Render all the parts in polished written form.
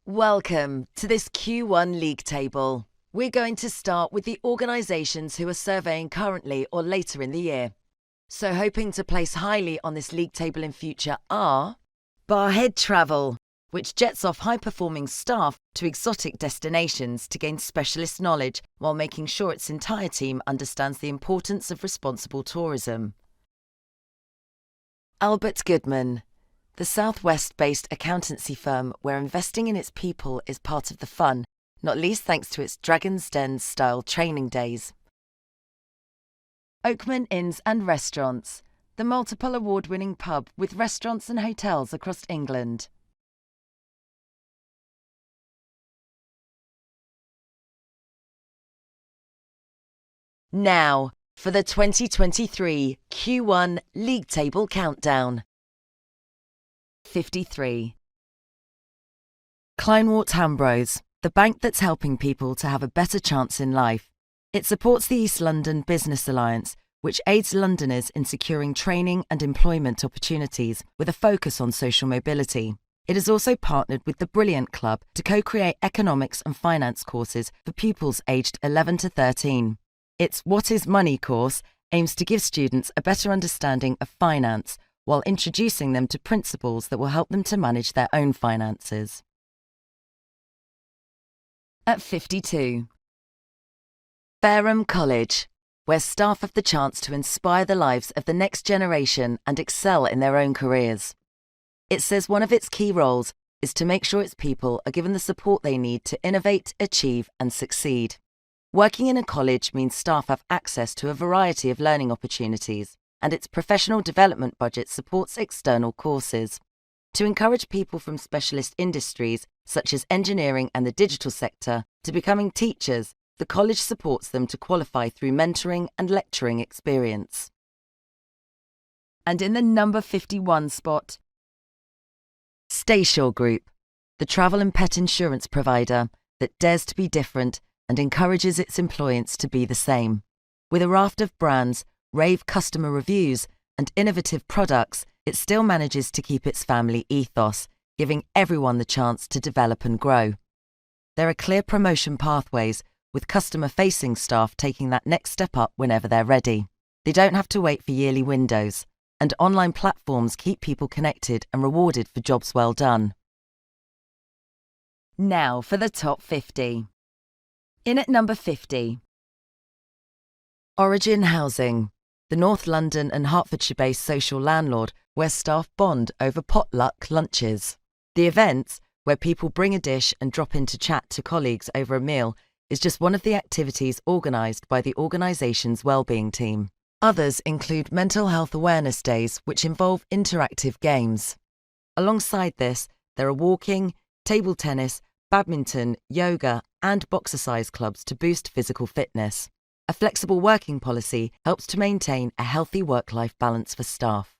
Welcome to this Q1 league table. We're going to start with the organisations who are surveying currently or later in the year. So hoping to place highly on this league table in future are Barhead Travel, which jets off high-performing staff to exotic destinations to gain specialist knowledge while making sure its entire team understands the importance of responsible tourism. Albert Goodman, the Southwest-based accountancy firm where investing in its people is part of the fun, not least thanks to its Dragon's Den-style training days. Oakman Inns and Restaurants, the multiple award-winning pub with restaurants and hotels across England. Now, for the 2023 Q1 League Table Countdown. 53. Kleinwort Hambros, the bank that's helping people to have a better chance in life. It supports the East London Business Alliance, which aids Londoners in securing training and employment opportunities with a focus on social mobility. It has also partnered with the Brilliant Club to co-create economics and finance courses for pupils aged 11 to 13. Its What is Money course aims to give students a better understanding of finance while introducing them to principles that will help them to manage their own finances. At 52. Fareham College, where staff have the chance to inspire the lives of the next generation and excel in their own careers. It says one of its key roles is to make sure its people are given the support they need to innovate, achieve, and succeed. Working in a college means staff have access to a variety of learning opportunities, and its professional development budget supports external courses. To encourage people from specialist industries, such as engineering and the digital sector, to becoming teachers, the college supports them to qualify through mentoring and lecturing experience. And in the number 51 spot, Staysure Group, the travel and pet insurance provider that dares to be different and encourages its employees to be the same. With a raft of brands, rave customer reviews, and innovative products, it still manages to keep its family ethos, giving everyone the chance to develop and grow. There are clear promotion pathways, with customer-facing staff taking that next step up whenever they're ready. They don't have to wait for yearly windows, and online platforms keep people connected and rewarded for jobs well done. Now for the top 50. In at number 50. Origin Housing, the North London and Hertfordshire-based social landlord where staff bond over potluck lunches. The events, where people bring a dish and drop in to chat to colleagues over a meal, is just one of the activities organised by the organisation's wellbeing team. Others include mental health awareness days, which involve interactive games. Alongside this, there are walking, table tennis, badminton, yoga, and boxercise clubs to boost physical fitness. A flexible working policy helps to maintain a healthy work-life balance for staff.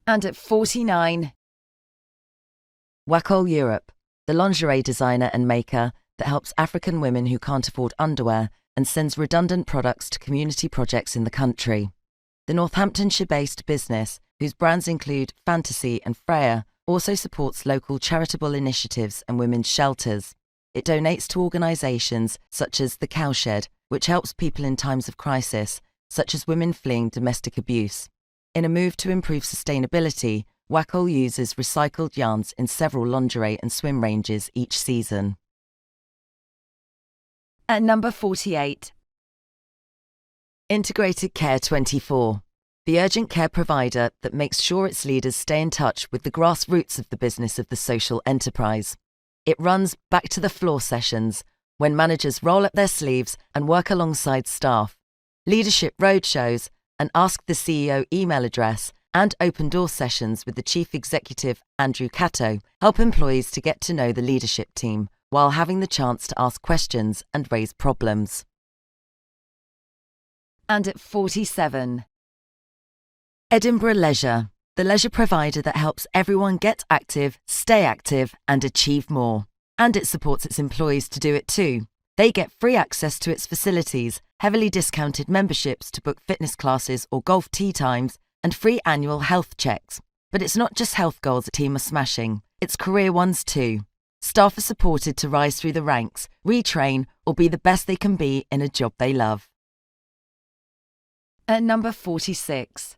And at 49, Wacoal Europe, the lingerie designer and maker that helps African women who can't afford underwear and sends redundant products to community projects in the country. The Northamptonshire-based business, whose brands include Fantasy and Freya, also supports local charitable initiatives and women's shelters. It donates to organisations such as The Cowshed, which helps people in times of crisis, such as women fleeing domestic abuse. In a move to improve sustainability, Wacoal uses recycled yarns in several lingerie and swim ranges each season. At number 48. Integrated Care 24, the urgent care provider that makes sure its leaders stay in touch with the grassroots of the business of the social enterprise. It runs back to the floor sessions, when managers roll up their sleeves and work alongside staff, leadership roadshows, and ask the CEO email address, and open door sessions with the chief executive, Andrew Catto, help employees to get to know the leadership team while having the chance to ask questions and raise problems. And at 47. Edinburgh Leisure, the leisure provider that helps everyone get active, stay active, and achieve more. And it supports its employees to do it too. They get free access to its facilities, heavily discounted memberships to book fitness classes or golf tee times, and free annual health checks. But it's not just health goals the team are smashing. it's career ones too. Staff are supported to rise through the ranks, retrain, or be the best they can be in a job they love. At number 46.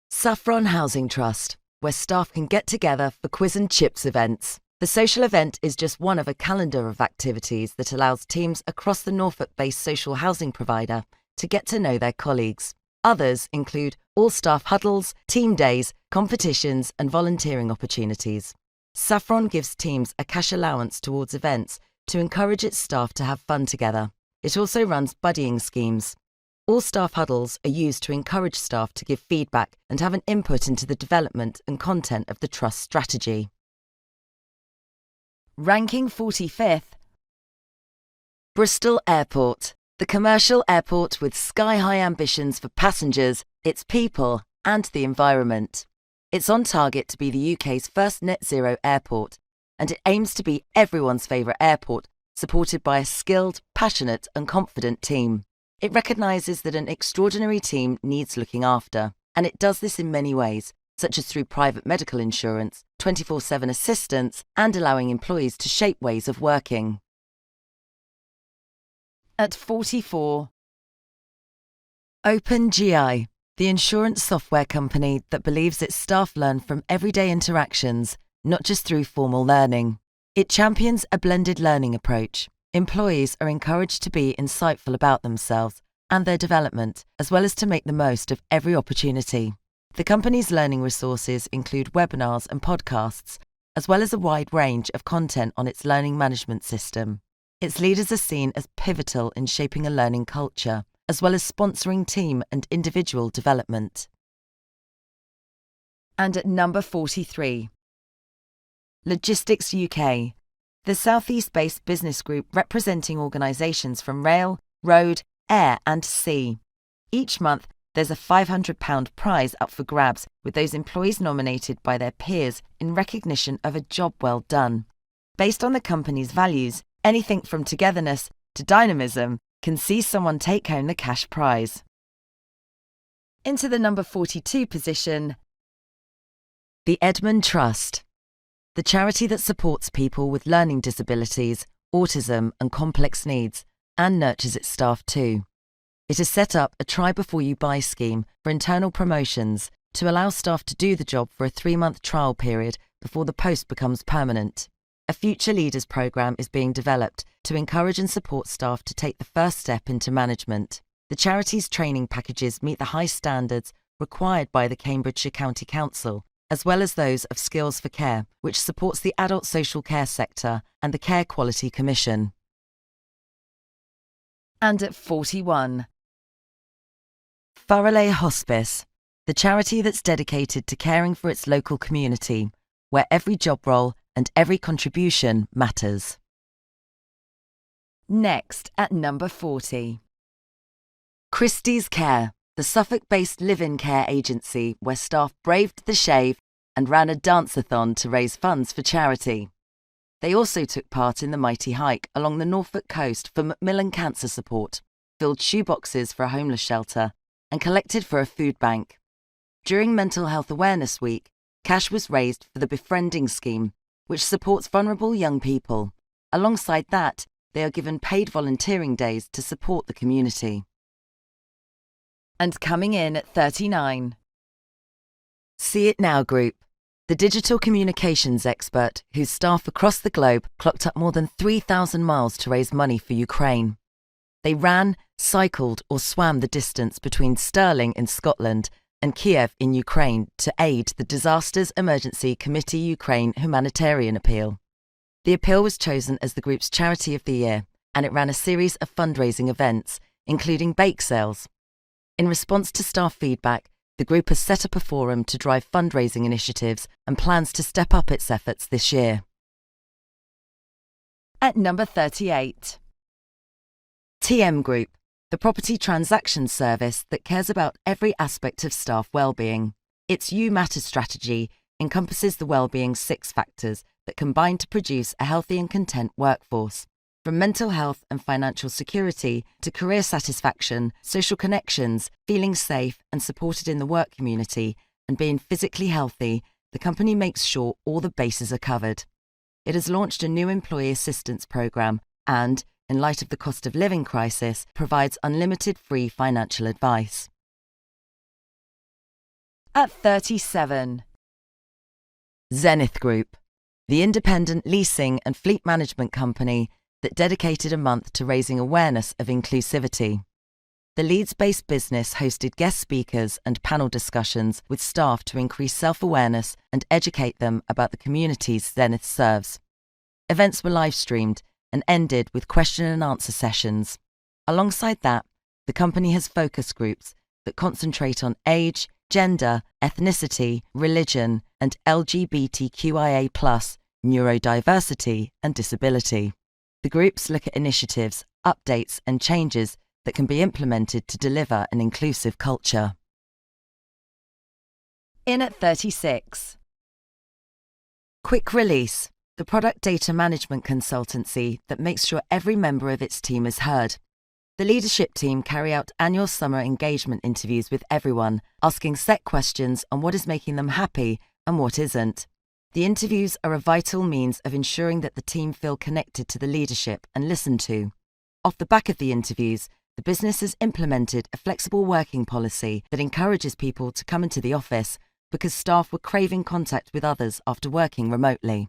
Saffron Housing Trust, where staff can get together for quiz and chips events. The social event is just one of a calendar of activities that allows teams across the Norfolk-based social housing provider to get to know their colleagues. Others include all-staff huddles, team days, competitions, and volunteering opportunities. Saffron gives teams a cash allowance towards events to encourage its staff to have fun together. It also runs buddying schemes. All staff huddles are used to encourage staff to give feedback and have an input into the development and content of the Trust strategy. Ranking 45th. Bristol Airport, the commercial airport with sky-high ambitions for passengers, its people, and the environment. It's on target to be the UK's first net-zero airport, and it aims to be everyone's favourite airport, supported by a skilled, passionate and confident team. It recognises that an extraordinary team needs looking after, and it does this in many ways, such as through private medical insurance, 24/7 assistance, and allowing employees to shape ways of working. At 44. OpenGI, the insurance software company that believes its staff learn from everyday interactions, not just through formal learning. It champions a blended learning approach. Employees are encouraged to be insightful about themselves and their development, as well as to make the most of every opportunity. The company's learning resources include webinars and podcasts, as well as a wide range of content on its learning management system. Its leaders are seen as pivotal in shaping a learning culture, as well as sponsoring team and individual development. And at number 43. Logistics UK, the Southeast-based business group representing organisations from rail, road, air and sea. Each month, there's a £500 prize up for grabs, with those employees nominated by their peers in recognition of a job well done. Based on the company's values, anything from togetherness to dynamism can see someone take home the cash prize. Into the number 42 position, the Edmund Trust, the charity that supports people with learning disabilities, autism and complex needs, and nurtures its staff too. It has set up a Try Before You Buy scheme for internal promotions to allow staff to do the job for a 3-month trial period before the post becomes permanent. A Future Leaders programme is being developed to encourage and support staff to take the first step into management. The charity's training packages meet the high standards required by the Cambridgeshire County Council, as well as those of Skills for Care, which supports the adult social care sector, and the Care Quality Commission. And at 41. Farrelly Hospice, the charity that's dedicated to caring for its local community, where every job role and every contribution matters. Next, at number 40. Christie's Care, the Suffolk-based live-in care agency where staff braved the shave and ran a dance-a-thon to raise funds for charity. They also took part in the mighty hike along the Norfolk coast for Macmillan Cancer Support, filled shoeboxes for a homeless shelter, and collected for a food bank. During Mental Health Awareness Week, cash was raised for the Befriending Scheme, which supports vulnerable young people. Alongside that, they are given paid volunteering days to support the community. And coming in at 39. See It Now Group, the digital communications expert whose staff across the globe clocked up more than 3,000 miles to raise money for Ukraine. They ran, cycled or swam the distance between Stirling in Scotland and Kiev in Ukraine to aid the Disasters Emergency Committee Ukraine humanitarian appeal. The appeal was chosen as the group's Charity of the Year, and it ran a series of fundraising events, including bake sales. In response to staff feedback, the group has set up a forum to drive fundraising initiatives and plans to step up its efforts this year. At number 38. TM Group, the property transaction service that cares about every aspect of staff well-being. Its You Matter strategy encompasses the well-being 6 factors that combine to produce a healthy and content workforce. From mental health and financial security to career satisfaction, social connections, feeling safe and supported in the work community, and being physically healthy, the company makes sure all the bases are covered. It has launched a new employee assistance program and, in light of the cost of living crisis, provides unlimited free financial advice. At 37. Zenith Group, the independent leasing and fleet management company that dedicated a month to raising awareness of inclusivity. The Leeds-based business hosted guest speakers and panel discussions with staff to increase self-awareness and educate them about the communities Zenith serves. Events were live-streamed and ended with question and answer sessions. Alongside that, the company has focus groups that concentrate on age, gender, ethnicity, religion, and LGBTQIA+, neurodiversity and disability. The groups look at initiatives, updates, and changes that can be implemented to deliver an inclusive culture. In at 36. Quick Release, the product data management consultancy that makes sure every member of its team is heard. The leadership team carry out annual summer engagement interviews with everyone, asking set questions on what is making them happy and what isn't. The interviews are a vital means of ensuring that the team feel connected to the leadership and listened to. Off the back of the interviews, the business has implemented a flexible working policy that encourages people to come into the office because staff were craving contact with others after working remotely.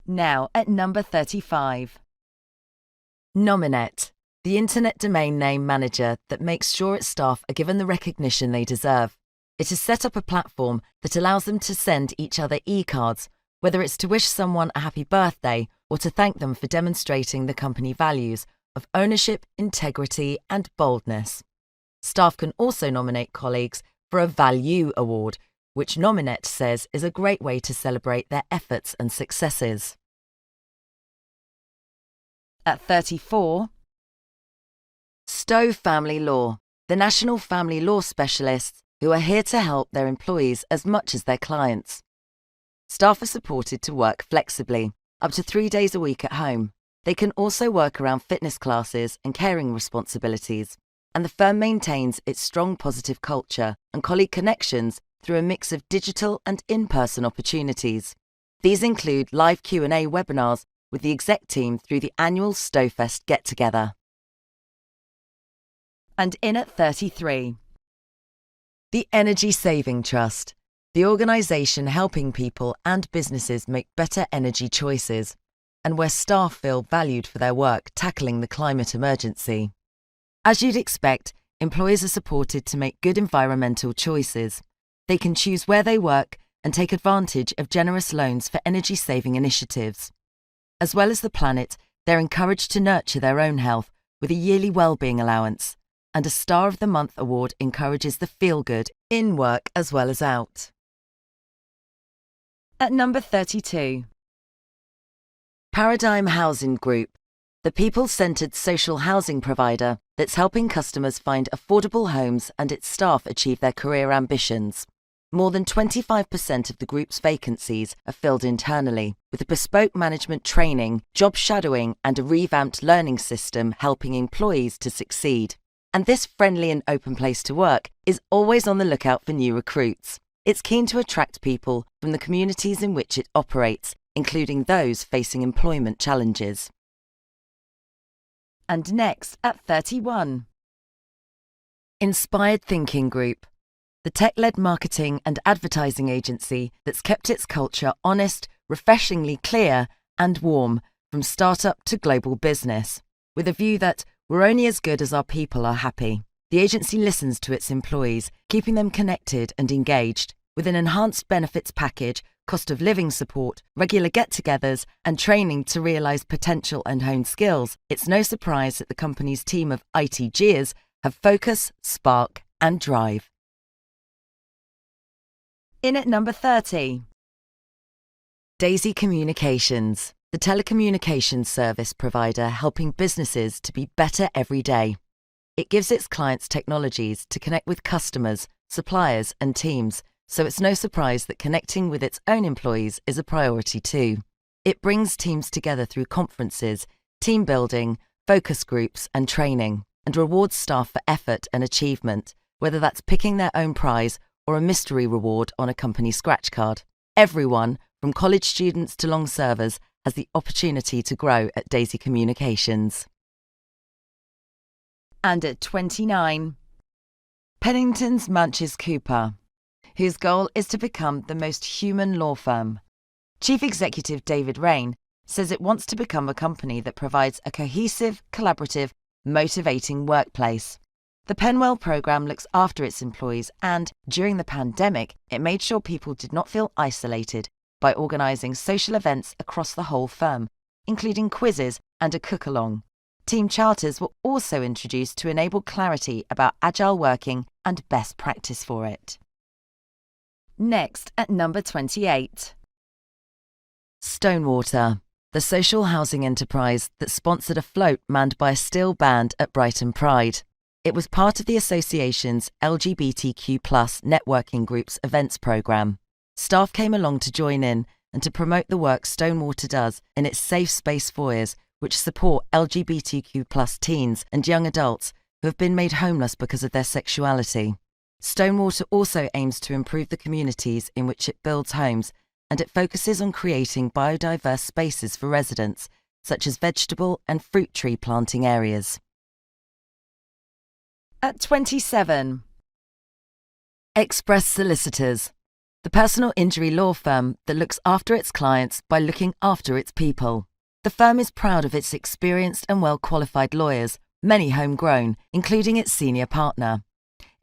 Now at number 35. Nominet, the internet domain name manager that makes sure its staff are given the recognition they deserve. It has set up a platform that allows them to send each other e-cards, whether it's to wish someone a happy birthday or to thank them for demonstrating the company values of ownership, integrity, and boldness. Staff can also nominate colleagues for a Value Award, which Nominet says is a great way to celebrate their efforts and successes. At 34. Stowe Family Law, the national family law specialists who are here to help their employees as much as their clients. Staff are supported to work flexibly, up to 3 days a week at home. They can also work around fitness classes and caring responsibilities, and the firm maintains its strong positive culture and colleague connections through a mix of digital and in-person opportunities. These include live Q&A webinars with the exec team through the annual Stowfest get-together. And in at 33. The Energy Saving Trust, the organisation helping people and businesses make better energy choices, and where staff feel valued for their work tackling the climate emergency. As you'd expect, employees are supported to make good environmental choices. They can choose where they work and take advantage of generous loans for energy-saving initiatives. As well as the planet, they're encouraged to nurture their own health with a yearly wellbeing allowance, and a Star of the Month award encourages the feel-good in work as well as out. At number 32. Paradigm Housing Group, the people-centred social housing provider that's helping customers find affordable homes and its staff achieve their career ambitions. More than 25% of the group's vacancies are filled internally, with bespoke management training, job shadowing, and a revamped learning system helping employees to succeed. And this friendly and open place to work is always on the lookout for new recruits. It's keen to attract people from the communities in which it operates, including those facing employment challenges. And next at 31. Inspired Thinking Group, the tech-led marketing and advertising agency that's kept its culture honest, refreshingly clear, and warm from startup to global business, with a view that we're only as good as our people are happy. The agency listens to its employees, keeping them connected and engaged. With an enhanced benefits package, cost of living support, regular get-togethers, and training to realise potential and hone skills, it's no surprise that the company's team of ITGers have focus, spark, and drive. In at number 30. Daisy Communications, the telecommunications service provider helping businesses to be better every day. It gives its clients technologies to connect with customers, suppliers, and teams, so it's no surprise that connecting with its own employees is a priority too. It brings teams together through conferences, team building, focus groups, and training, and rewards staff for effort and achievement, whether that's picking their own prize or a mystery reward on a company scratch card. Everyone, from college students to long servers, has the opportunity to grow at Daisy Communications. And at 29, Pennington's Manches Cooper, whose goal is to become the most human law firm. Chief Executive David Rain says it wants to become a company that provides a cohesive, collaborative, motivating workplace. The Penwell program looks after its employees and, during the pandemic, it made sure people did not feel isolated by organising social events across the whole firm, including quizzes and a cook-along. Team charters were also introduced to enable clarity about agile working and best practice for it. Next, at number 28. Stonewater, the social housing enterprise that sponsored a float manned by a steel band at Brighton Pride. It was part of the association's LGBTQ+ networking group's events programme. Staff came along to join in and to promote the work Stonewater does in its safe space foyers, which support LGBTQ+ teens and young adults who have been made homeless because of their sexuality. Stonewater also aims to improve the communities in which it builds homes, and it focuses on creating biodiverse spaces for residents, such as vegetable and fruit tree planting areas. At 27. Express Solicitors, the personal injury law firm that looks after its clients by looking after its people. The firm is proud of its experienced and well-qualified lawyers, many homegrown, including its senior partner.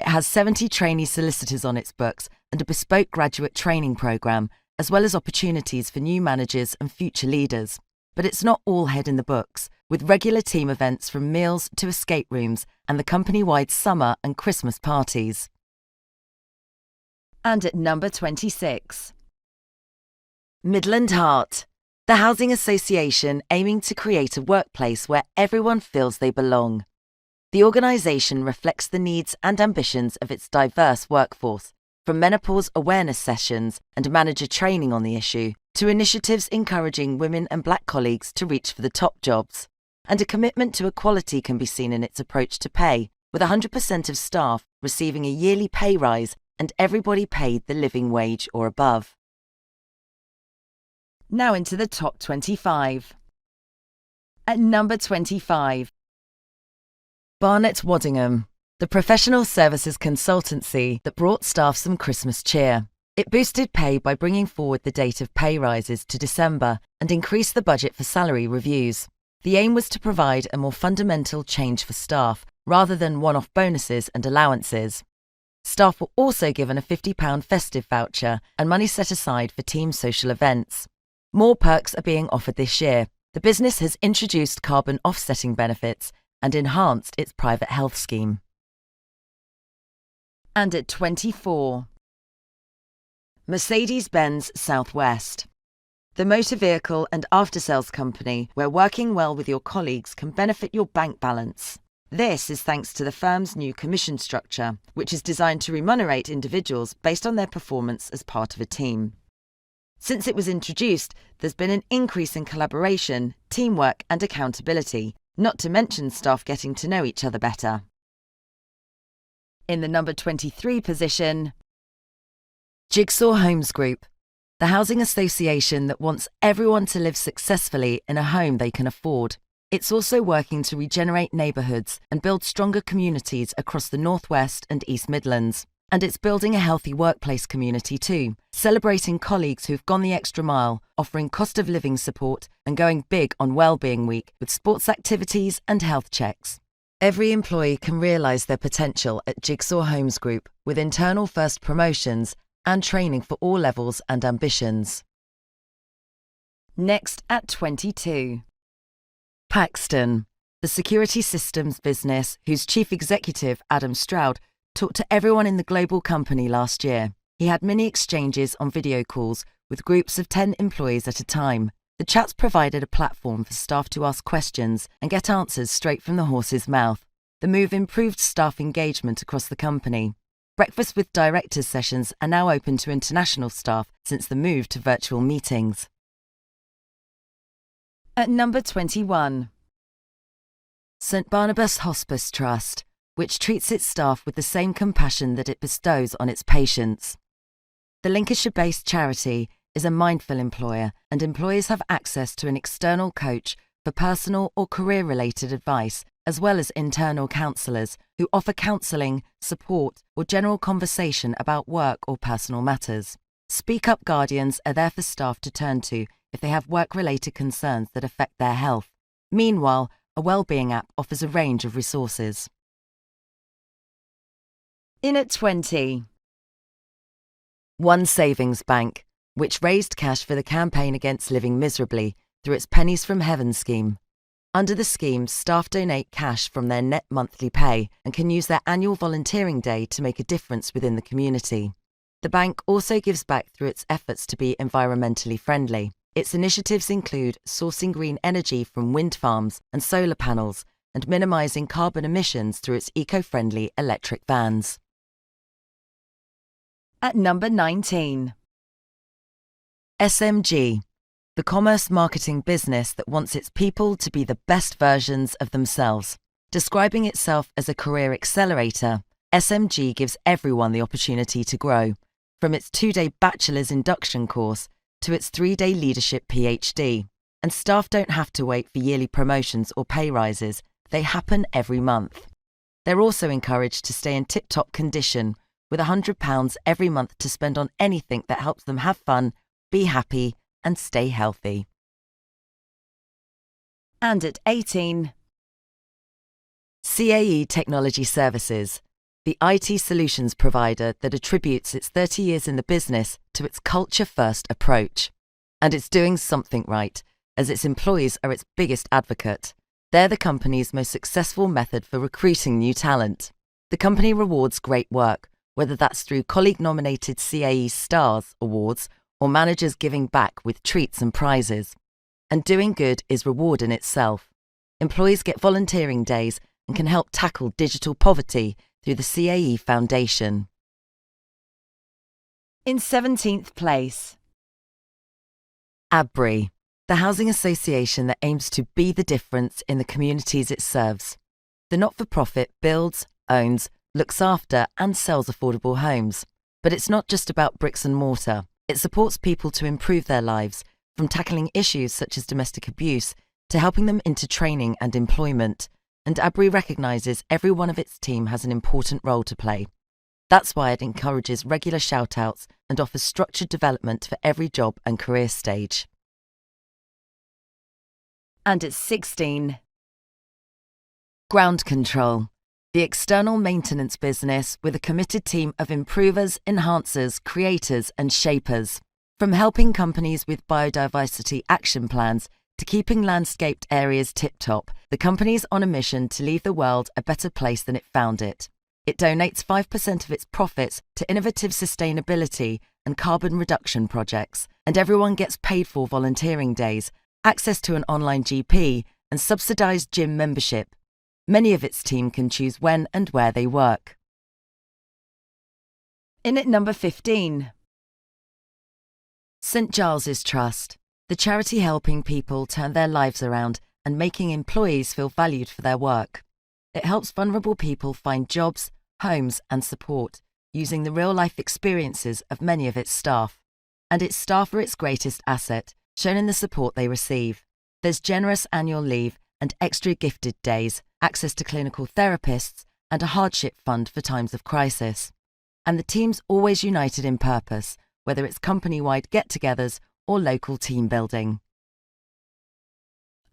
It has 70 trainee solicitors on its books and a bespoke graduate training programme, as well as opportunities for new managers and future leaders. But it's not all head in the books, with regular team events from meals to escape rooms and the company-wide summer and Christmas parties. And at number 26. Midland Heart, the housing association aiming to create a workplace where everyone feels they belong. The organisation reflects the needs and ambitions of its diverse workforce, from menopause awareness sessions and manager training on the issue, to initiatives encouraging women and black colleagues to reach for the top jobs. And a commitment to equality can be seen in its approach to pay, with 100% of staff receiving a yearly pay rise and everybody paid the living wage or above. Now into the top 25. At number 25. Barnett Waddingham, the professional services consultancy that brought staff some Christmas cheer. It boosted pay by bringing forward the date of pay rises to December and increased the budget for salary reviews. The aim was to provide a more fundamental change for staff, rather than one-off bonuses and allowances. Staff were also given a £50 festive voucher and money set aside for team social events. More perks are being offered this year. The business has introduced carbon offsetting benefits and enhanced its private health scheme. And at 24. Mercedes-Benz Southwest, the motor vehicle and after-sales company where working well with your colleagues can benefit your bank balance. This is thanks to the firm's new commission structure, which is designed to remunerate individuals based on their performance as part of a team. Since it was introduced, there's been an increase in collaboration, teamwork and accountability, not to mention staff getting to know each other better. In the number 23 position, Jigsaw Homes Group, the housing association that wants everyone to live successfully in a home they can afford. It's also working to regenerate neighbourhoods and build stronger communities across the North West and East Midlands. And it's building a healthy workplace community too, celebrating colleagues who've gone the extra mile, offering cost of living support and going big on Wellbeing Week with sports activities and health checks. Every employee can realise their potential at Jigsaw Homes Group with internal first promotions and training for all levels and ambitions. Next at 22. Paxton, the security systems business whose chief executive, Adam Stroud, talked to everyone in the global company last year. He had many exchanges on video calls with groups of 10 employees at a time. The chats provided a platform for staff to ask questions and get answers straight from the horse's mouth. The move improved staff engagement across the company. Breakfast with directors sessions are now open to international staff since the move to virtual meetings. At number 21. St Barnabas Hospice Trust, which treats its staff with the same compassion that it bestows on its patients. The Lincolnshire-based charity is a mindful employer, and employees have access to an external coach for personal or career-related advice, as well as internal counsellors who offer counselling, support, or general conversation about work or personal matters. Speak Up Guardians are there for staff to turn to if they have work-related concerns that affect their health. Meanwhile, a wellbeing app offers a range of resources. In at 20. One Savings Bank, which raised cash for the campaign against living miserably through its Pennies from Heaven scheme. Under the scheme, staff donate cash from their net monthly pay and can use their annual volunteering day to make a difference within the community. The bank also gives back through its efforts to be environmentally friendly. Its initiatives include sourcing green energy from wind farms and solar panels and minimising carbon emissions through its eco-friendly electric vans. At number 19. SMG, the commerce marketing business that wants its people to be the best versions of themselves. Describing itself as a career accelerator, SMG gives everyone the opportunity to grow, from its 2-day bachelor's induction course to its 3-day leadership PhD. And staff don't have to wait for yearly promotions or pay rises, they happen every month. They're also encouraged to stay in tip-top condition, with £100 every month to spend on anything that helps them have fun, be happy, and stay healthy. And at 18. CAE Technology Services, the IT solutions provider that attributes its 30 years in the business to its culture-first approach. And it's doing something right, as its employees are its biggest advocate. They're the company's most successful method for recruiting new talent. The company rewards great work, whether that's through colleague-nominated CAE Stars Awards or managers giving back with treats and prizes. And doing good is reward in itself. Employees get volunteering days and can help tackle digital poverty through the CAE Foundation. In 17th place. ABRI, the housing association that aims to be the difference in the communities it serves. The not-for-profit builds, owns, looks after and sells affordable homes. But it's not just about bricks and mortar. It supports people to improve their lives, from tackling issues such as domestic abuse to helping them into training and employment. And ABRI recognises every one of its team has an important role to play. That's why it encourages regular shout-outs and offers structured development for every job and career stage. And at 16. Ground Control, the external maintenance business with a committed team of improvers, enhancers, creators and shapers. From helping companies with biodiversity action plans to keeping landscaped areas tip-top, the company's on a mission to leave the world a better place than it found it. It donates 5% of its profits to innovative sustainability and carbon reduction projects, and everyone gets paid for volunteering days, access to an online GP and subsidised gym membership. Many of its team can choose when and where they work. In at number 15. St Giles's Trust, the charity helping people turn their lives around and making employees feel valued for their work. It helps vulnerable people find jobs, homes and support, using the real-life experiences of many of its staff. And its staff are its greatest asset, shown in the support they receive. There's generous annual leave and extra gifted days, access to clinical therapists, and a hardship fund for times of crisis. And the team's always united in purpose, whether it's company-wide get-togethers or local team building.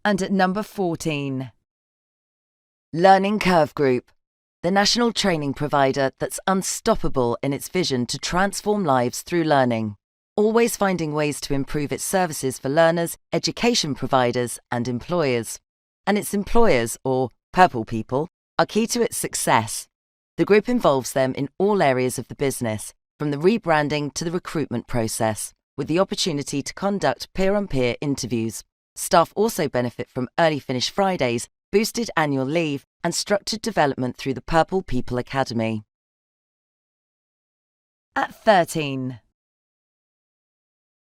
And at number 14. Learning Curve Group, the national training provider that's unstoppable in its vision to transform lives through learning, always finding ways to improve its services for learners, education providers and employers. And its employers, or purple people, are key to its success. The group involves them in all areas of the business, from the rebranding to the recruitment process, with the opportunity to conduct peer-on-peer interviews. Staff also benefit from early finish Fridays, boosted annual leave, and structured development through the Purple People Academy. At 13.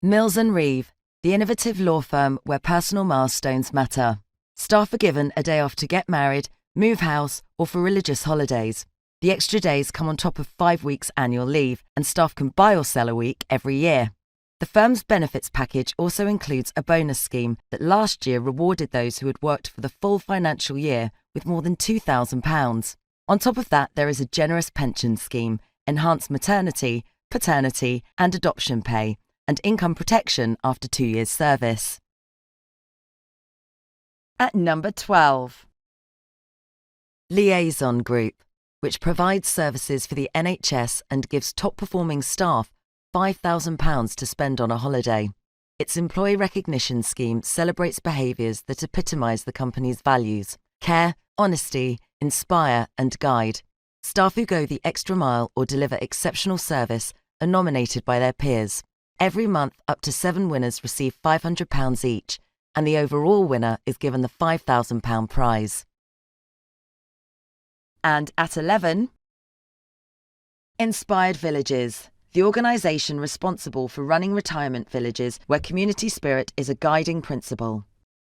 Mills & Reeve, the innovative law firm where personal milestones matter. Staff are given a day off to get married, move house, or for religious holidays. The extra days come on top of 5 weeks annual leave, and staff can buy or sell a week every year. The firm's benefits package also includes a bonus scheme that last year rewarded those who had worked for the full financial year with more than £2,000. On top of that, there is a generous pension scheme, enhanced maternity, paternity and adoption pay, and income protection after 2 years' service. At number 12. Liaison Group, which provides services for the NHS and gives top-performing staff £5,000 to spend on a holiday. Its employee recognition scheme celebrates behaviours that epitomise the company's values: care, honesty, inspire and guide. Staff who go the extra mile or deliver exceptional service are nominated by their peers. Every month, up to 7 winners receive £500 each, and the overall winner is given the £5,000 prize. And at 11, Inspired Villages, the organisation responsible for running retirement villages where community spirit is a guiding principle.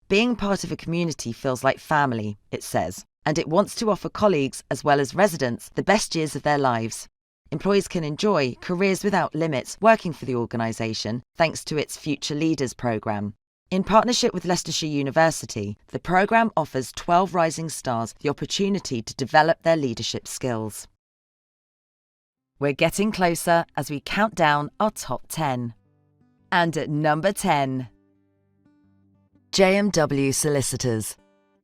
Being part of a community feels like family, it says, and it wants to offer colleagues as well as residents the best years of their lives. Employees can enjoy careers without limits working for the organisation thanks to its Future Leaders programme. In partnership with Leicestershire University, the programme offers 12 rising stars the opportunity to develop their leadership skills. We're getting closer as we count down our top 10. And at number 10, JMW Solicitors,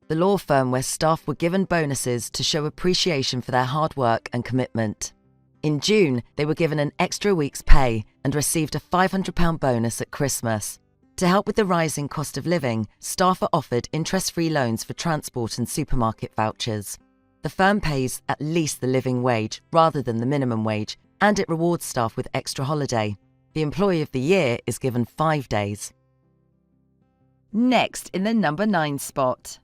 the law firm where staff were given bonuses to show appreciation for their hard work and commitment. In June, they were given an extra week's pay and received a £500 bonus at Christmas. To help with the rising cost of living, staff are offered interest-free loans for transport and supermarket vouchers. The firm pays at least the living wage rather than the minimum wage, and it rewards staff with extra holiday. The Employee of the Year is given 5 days. Next in the number 9 spot,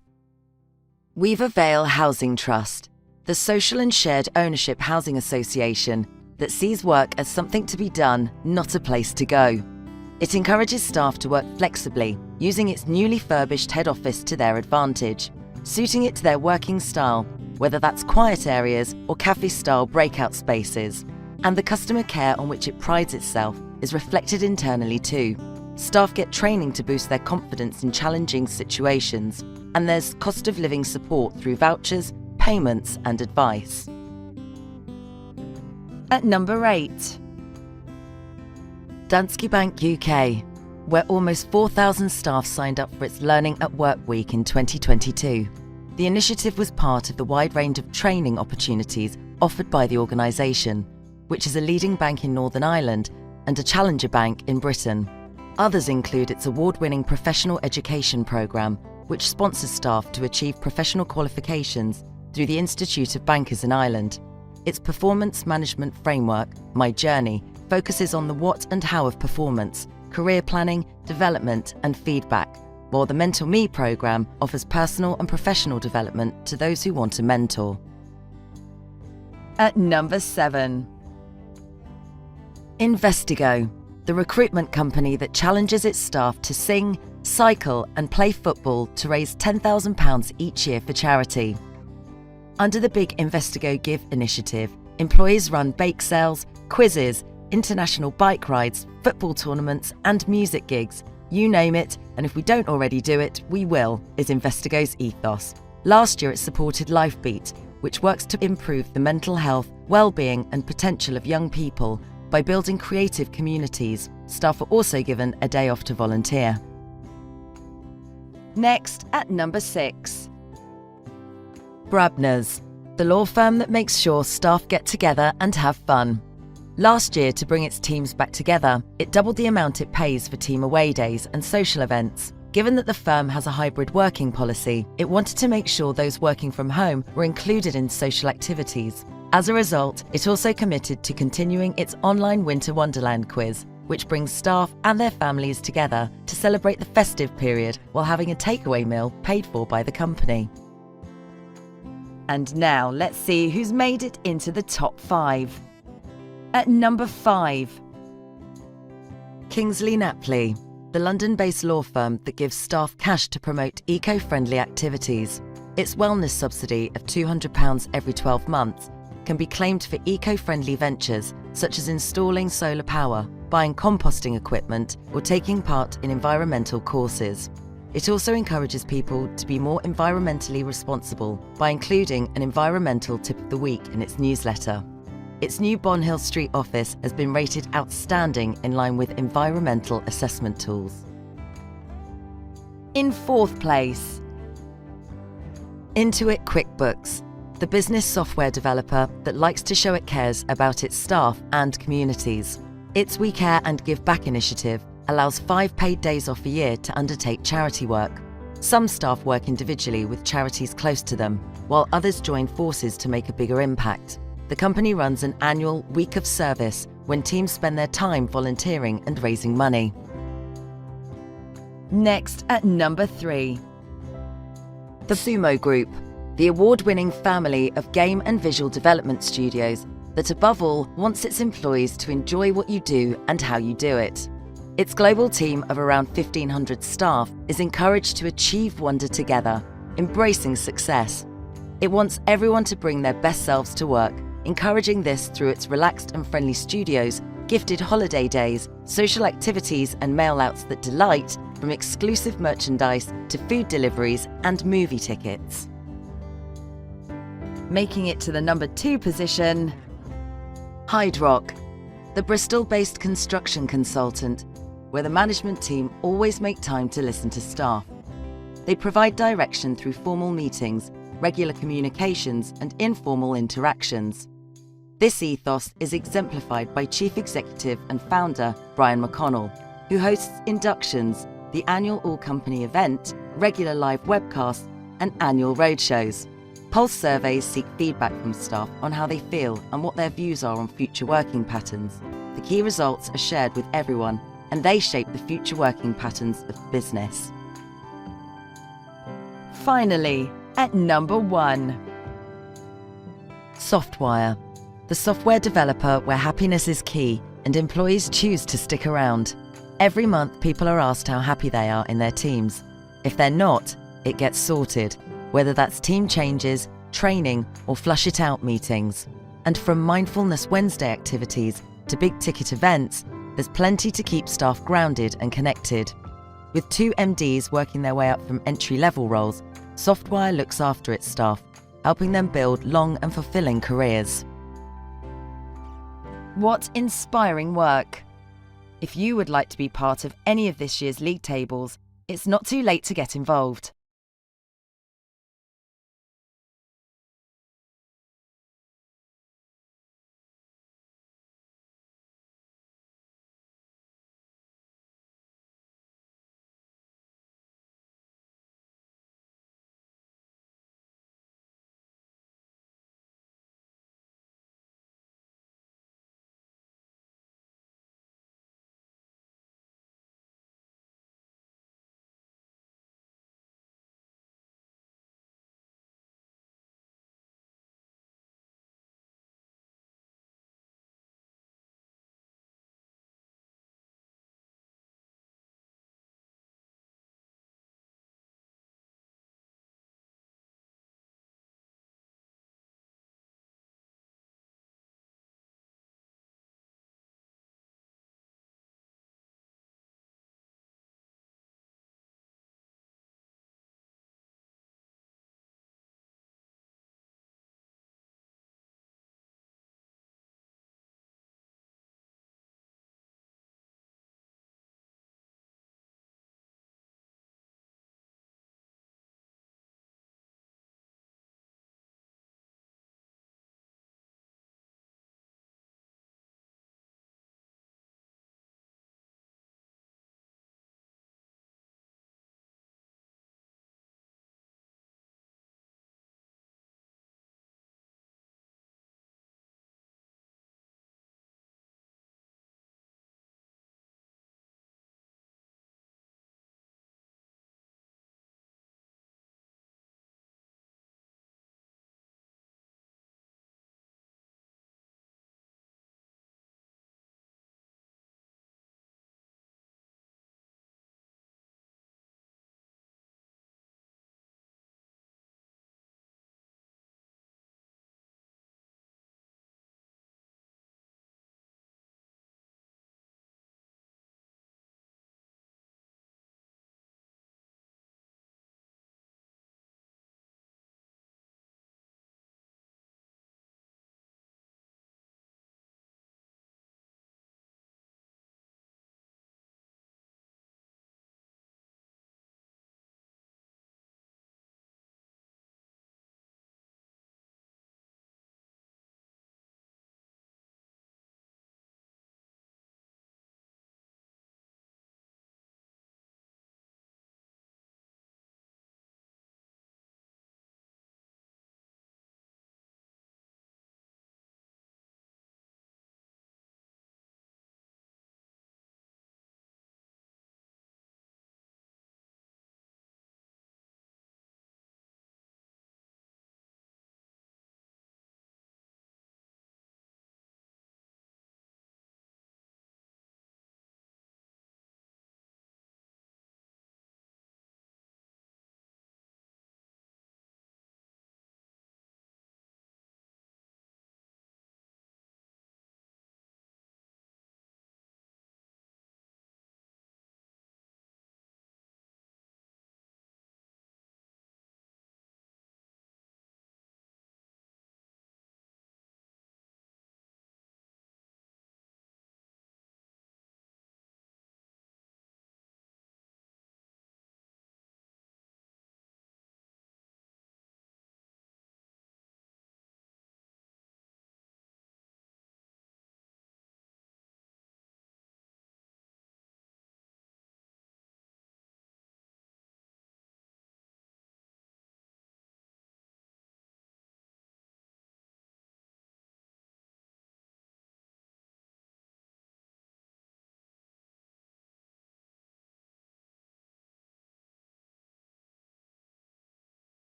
Weaver Vale Housing Trust, the social and shared ownership housing association that sees work as something to be done, not a place to go. It encourages staff to work flexibly, using its newly furbished head office to their advantage, suiting it to their working style, whether that's quiet areas or cafe-style breakout spaces. And the customer care on which it prides itself is reflected internally too. Staff get training to boost their confidence in challenging situations, and there's cost of living support through vouchers, payments and advice. At number 8, Danske Bank UK, where almost 4,000 staff signed up for its Learning at Work Week in 2022. The initiative was part of the wide range of training opportunities offered by the organisation, which is a leading bank in Northern Ireland and a challenger bank in Britain. Others include its award-winning professional education programme, which sponsors staff to achieve professional qualifications through the Institute of Bankers in Ireland. Its performance management framework, My Journey, focuses on the what and how of performance, career planning, development and feedback, while the Mentor Me programme offers personal and professional development to those who want a mentor. At number 7, Investigo, the recruitment company that challenges its staff to sing, cycle and play football to raise £10,000 each year for charity. Under the Big Investigo Give initiative, employees run bake sales, quizzes, international bike rides, football tournaments and music gigs. You name it, and if we don't already do it, we will, is Investigo's ethos. Last year it supported LifeBeat, which works to improve the mental health, well-being and potential of young people by building creative communities. Staff are also given a day off to volunteer. Next, at number 6, Brabner's, the law firm that makes sure staff get together and have fun. Last year, to bring its teams back together, it doubled the amount it pays for team away days and social events. Given that the firm has a hybrid working policy, it wanted to make sure those working from home were included in social activities. As a result, it also committed to continuing its online Winter Wonderland quiz, which brings staff and their families together to celebrate the festive period while having a takeaway meal paid for by the company. And now let's see who's made it into the top 5. At number 5, Kingsley Napley, the London-based law firm that gives staff cash to promote eco-friendly activities. Its wellness subsidy of £200 every 12 months can be claimed for eco-friendly ventures such as installing solar power, buying composting equipment, or taking part in environmental courses. It also encourages people to be more environmentally responsible by including an environmental tip of the week in its newsletter. Its new Bonhill Street office has been rated outstanding in line with environmental assessment tools. In fourth place, Intuit QuickBooks, the business software developer that likes to show it cares about its staff and communities. Its We Care and Give Back initiative allows 5 paid days off a year to undertake charity work. Some staff work individually with charities close to them, while others join forces to make a bigger impact. The company runs an annual Week of Service when teams spend their time volunteering and raising money. Next at number 3. The Sumo Group, the award-winning family of game and visual development studios that above all wants its employees to enjoy what you do and how you do it. Its global team of around 1,500 staff is encouraged to achieve wonder together, embracing success. It wants everyone to bring their best selves to work, encouraging this through its relaxed and friendly studios, gifted holiday days, social activities and mail-outs that delight, from exclusive merchandise to food deliveries and movie tickets. Making it to the number 2 position, Hydrock, the Bristol-based construction consultant, where the management team always make time to listen to staff. They provide direction through formal meetings, regular communications, and informal interactions. This ethos is exemplified by Chief Executive and founder Brian McConnell, who hosts inductions, the annual all-company event, regular live webcasts, and annual roadshows. Pulse surveys seek feedback from staff on how they feel and what their views are on future working patterns. The key results are shared with everyone, and they shape the future working patterns of the business. Finally, at number 1. Softwire, the software developer where happiness is key and employees choose to stick around. Every month, people are asked how happy they are in their teams. If they're not, it gets sorted, whether that's team changes, training, or flush it out meetings. And from Mindfulness Wednesday activities to big-ticket events, there's plenty to keep staff grounded and connected. With 2 MDs working their way up from entry-level roles, Softwire looks after its staff, helping them build long and fulfilling careers. What inspiring work! If you would like to be part of any of this year's league tables, it's not too late to get involved.